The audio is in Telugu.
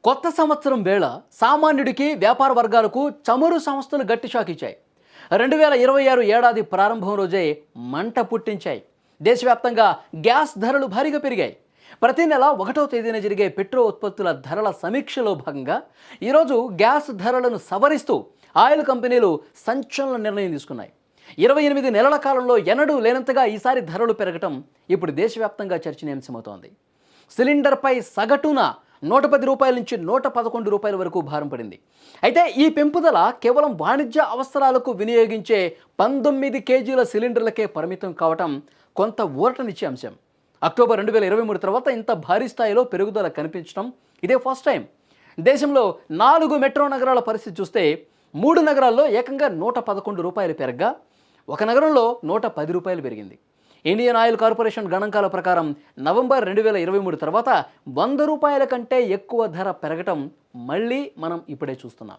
కొత్త సంవత్సరం వేళ సామాన్యుడికి వ్యాపార వర్గాలకు చమురు సంస్థలు గట్టి షాక్ ఇచ్చాయి. 2026 ఏడాది ప్రారంభం రోజే మంట పుట్టించాయి. దేశవ్యాప్తంగా గ్యాస్ ధరలు భారీగా పెరిగాయి. ప్రతి నెల 1వ తేదీన జరిగే పెట్రోల్ ఉత్పత్తుల ధరల సమీక్షలో భాగంగా ఈరోజు గ్యాస్ ధరలను సవరిస్తూ ఆయిల్ కంపెనీలు సంచలన నిర్ణయం తీసుకున్నాయి. 28 నెలల కాలంలో ఎన్నడూ లేనంతగా ఈసారి ధరలు పెరగటం ఇప్పుడు దేశవ్యాప్తంగా చర్చనీయాంశమవుతోంది. సిలిండర్పై సగటున 110 రూపాయల నుంచి 111 రూపాయల వరకు భారం పడింది. అయితే ఈ పెంపుదల కేవలం వాణిజ్య అవసరాలకు వినియోగించే 19 కేజీల సిలిండర్లకే పరిమితం కావటం కొంత ఊరటనిచ్చే అంశం. అక్టోబర్ 2023 తర్వాత ఇంత భారీ స్థాయిలో పెరుగుదల కనిపించడం ఇదే ఫస్ట్ టైం. దేశంలో 4 మెట్రో నగరాల పరిస్థితి చూస్తే 3 నగరాల్లో ఏకంగా 111 రూపాయలు పెరగ్గా ఒక నగరంలో 110 రూపాయలు పెరిగింది. ఇండియన్ ఆయిల్ కార్పొరేషన్ గణాంకాల ప్రకారం నవంబర్ 2023 తర్వాత 100 రూపాయల కంటే ఎక్కువ ధర పెరగటం మళ్ళీ మనం ఇప్పుడే చూస్తున్నాం.